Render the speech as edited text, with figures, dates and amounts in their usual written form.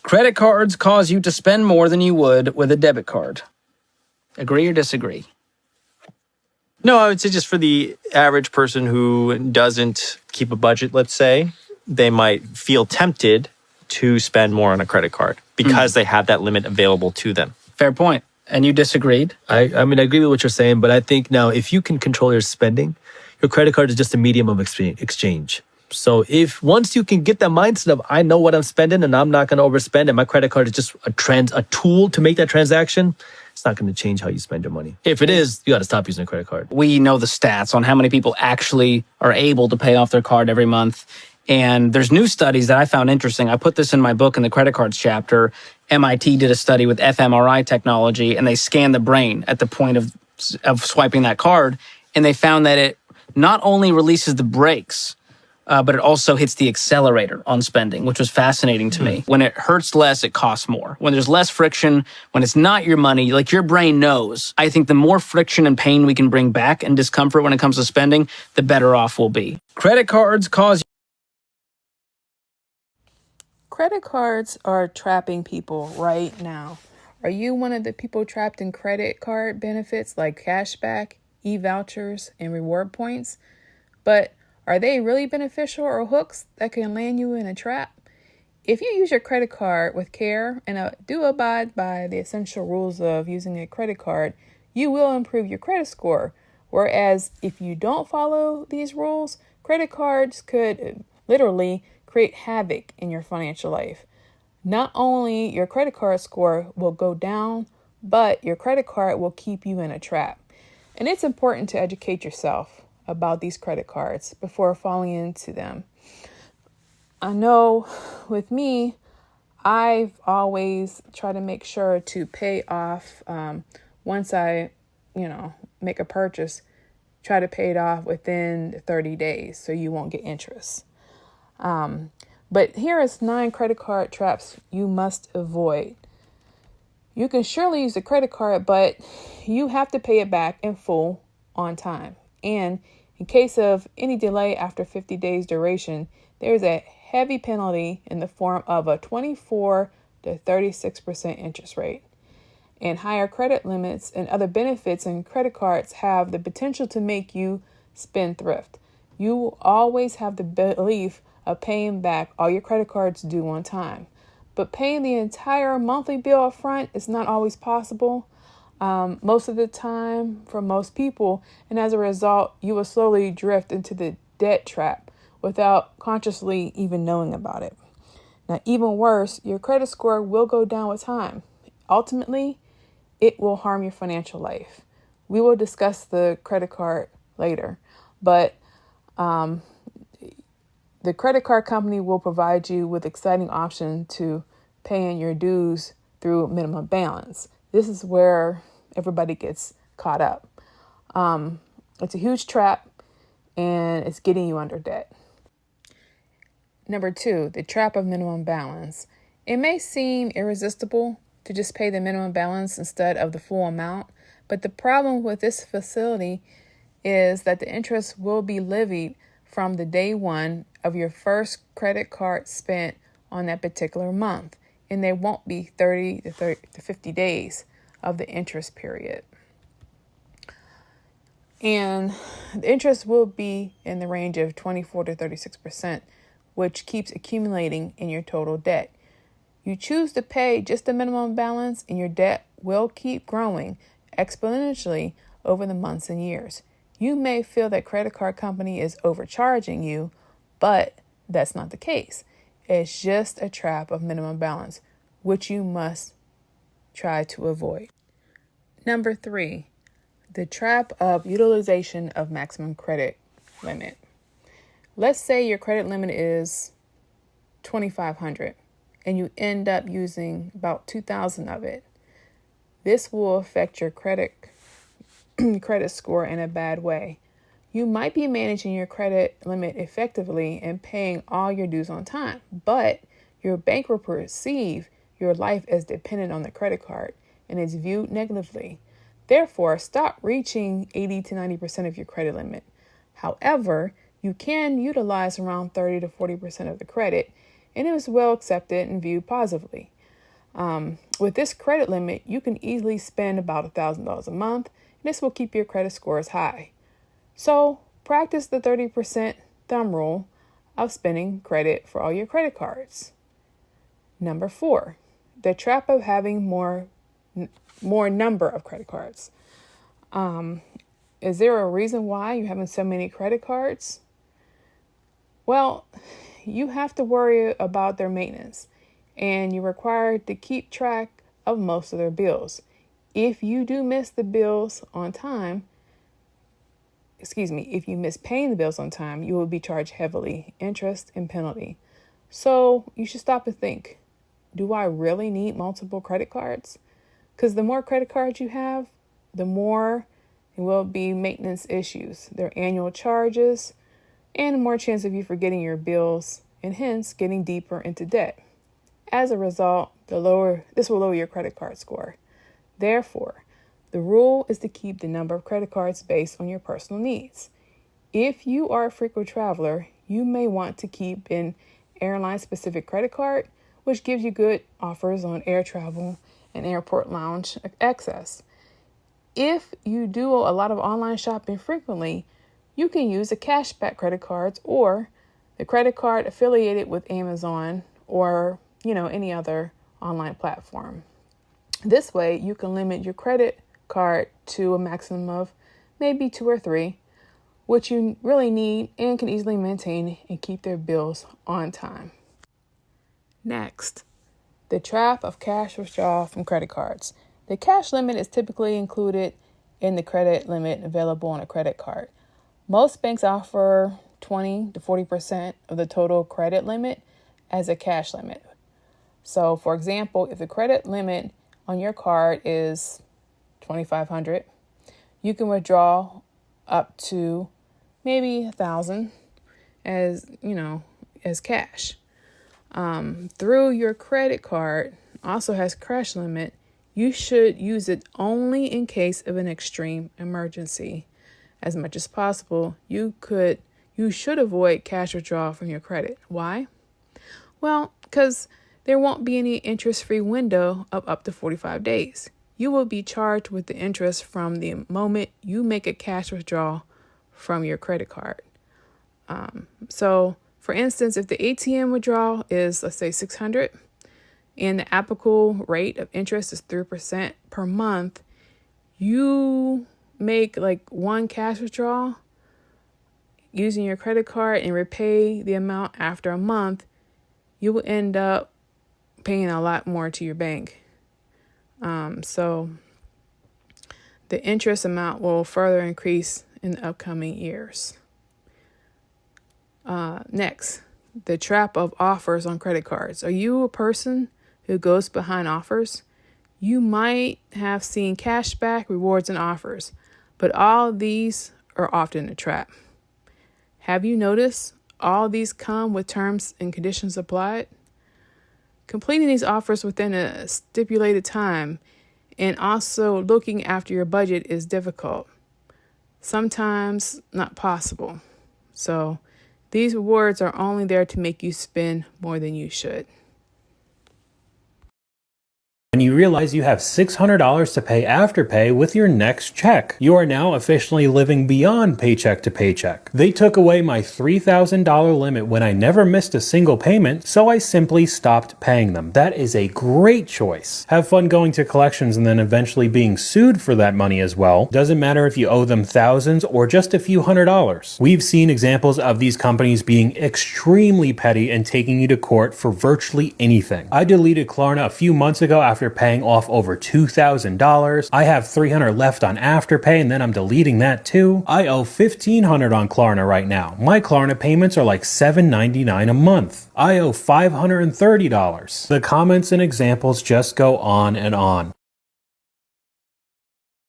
Credit cards cause you to spend more than you would with a debit card. Agree or disagree? No, I would say just for the average person who doesn't keep a budget, let's say, they might feel tempted to spend more on a credit card because they have that limit available to them. Fair point. And you disagreed? I mean, I agree with what you're saying, but I think now if you can control your spending, your credit card is just a medium of exchange. So if once you can get that mindset of I know what I'm spending and I'm not going to overspend, and my credit card is just a tool to make that transaction, it's not going to change how you spend your money. If it is, you got to stop using a credit card. We know the stats on how many people actually are able to pay off their card every month. And there's new studies that I found interesting. I put this in my book in the credit cards chapter. MIT did a study with fMRI technology, and they scanned the brain at the point of swiping that card. And they found that it not only releases the brakes, but it also hits the accelerator on spending, which was fascinating to me. When it hurts less, it costs more. When there's less friction, when it's not your money, like your brain knows. I think the more friction and pain we can bring back and discomfort when it comes to spending, the better off we'll be. Credit cards cause... Credit cards are trapping people right now. Are you one of the people trapped in credit card benefits like cashback, e-vouchers, and reward points? But are they really beneficial or hooks that can land you in a trap? If you use your credit card with care and do abide by the essential rules of using a credit card, you will improve your credit score. Whereas if you don't follow these rules, credit cards could literally create havoc in your financial life. Not only your credit card score will go down, but your credit card will keep you in a trap. And it's important to educate yourself about these credit cards before falling into them. I know with me, I've always tried to make sure to pay off once I, make a purchase, try to pay it off within 30 days so you won't get interest. But here is 9 credit card traps you must avoid. You can surely use a credit card, but you have to pay it back in full on time. And in case of any delay after 50 days duration, there is a heavy penalty in the form of a 24 to 36% interest rate. And higher credit limits and other benefits in credit cards have the potential to make you spendthrift. You will always have the belief of paying back all your credit cards due on time. But paying the entire monthly bill up front is not always possible most of the time for most people. And as a result, you will slowly drift into the debt trap without consciously even knowing about it. Now, even worse, your credit score will go down with time. Ultimately, it will harm your financial life. We will discuss the credit card later, but the credit card company will provide you with exciting option to paying your dues through minimum balance. This is where everybody gets caught up. It's a huge trap, and it's getting you under debt. Number 2, the trap of minimum balance. It may seem irresistible to just pay the minimum balance instead of the full amount, but the problem with this facility is that the interest will be levied from the day one of your first credit card spent on that particular month, and there won't be 30 to 50 days of the interest period. And the interest will be in the range of 24 to 36%, which keeps accumulating in your total debt. You choose to pay just the minimum balance, and your debt will keep growing exponentially over the months and years. You may feel that credit card company is overcharging you, but that's not the case. It's just a trap of minimum balance, which you must try to avoid. Number 3, the trap of utilization of maximum credit limit. Let's say your credit limit is $2,500 and you end up using about $2,000 of it. This will affect your credit score in a bad way. You might be managing your credit limit effectively and paying all your dues on time, but your bank will perceive your life as dependent on the credit card and is viewed negatively. Therefore, stop reaching 80 to 90% of your credit limit. However, you can utilize around 30 to 40% of the credit, and it was well accepted and viewed positively. With this credit limit, you can easily spend about $1,000 a month, and this will keep your credit scores high. So practice the 30% thumb rule of spending credit for all your credit cards. Number 4, the trap of having more number of credit cards. Is there a reason why you're having so many credit cards? Well, you have to worry about their maintenance, and you're required to keep track of most of their bills. If you do miss the bills on time, if you miss paying the bills on time, you will be charged heavily, interest and penalty. So you should stop and think, do I really need multiple credit cards? Because the more credit cards you have, the more there will be maintenance issues, their annual charges, and more chance of you forgetting your bills and hence getting deeper into debt. As a result, this will lower your credit card score. Therefore, the rule is to keep the number of credit cards based on your personal needs. If you are a frequent traveler, you may want to keep an airline-specific credit card, which gives you good offers on air travel and airport lounge access. If you do a lot of online shopping frequently, you can use the cashback credit cards or the credit card affiliated with Amazon or, any other online platform. This way, you can limit your credit card to a maximum of maybe 2 or 3, which you really need and can easily maintain and keep their bills on time. Next, the trap of cash withdrawal from credit cards. The cash limit is typically included in the credit limit available on a credit card. Most banks offer 20 to 40% of the total credit limit as a cash limit. So, for example, if the credit limit on your card is $2,500, you can withdraw up to maybe $1,000 as cash. Through your credit card also has cash limit. You should use it only in case of an extreme emergency. As much as possible, you should avoid cash withdrawal from your credit. Why? Well, because there won't be any interest-free window of up to 45 days. You will be charged with the interest from the moment you make a cash withdrawal from your credit card. So, for instance, if the ATM withdrawal is, let's say, $600 and the applicable rate of interest is 3% per month, you make like one cash withdrawal using your credit card and repay the amount after a month, you will end up paying a lot more to your bank. So the interest amount will further increase in the upcoming years. Next, the trap of offers on credit cards. Are you a person who goes behind offers? You might have seen cashback, rewards, and offers, but all these are often a trap. Have you noticed all these come with terms and conditions applied? Completing these offers within a stipulated time and also looking after your budget is difficult, sometimes not possible. So these rewards are only there to make you spend more than you should. When you realize you have $600 to pay Afterpay with your next check, you are now officially living beyond paycheck to paycheck. They took away my $3,000 limit when I never missed a single payment, so I simply stopped paying them. That is a great choice. Have fun going to collections and then eventually being sued for that money as well. Doesn't matter if you owe them thousands or just a few $100s. We've seen examples of these companies being extremely petty and taking you to court for virtually anything. I deleted Klarna a few months ago after paying off over $2,000. I have $300 left on Afterpay and then I'm deleting that too. I owe $1,500 on Klarna right now. My Klarna payments are like $7.99 a month. I owe $530. The comments and examples just go on and on.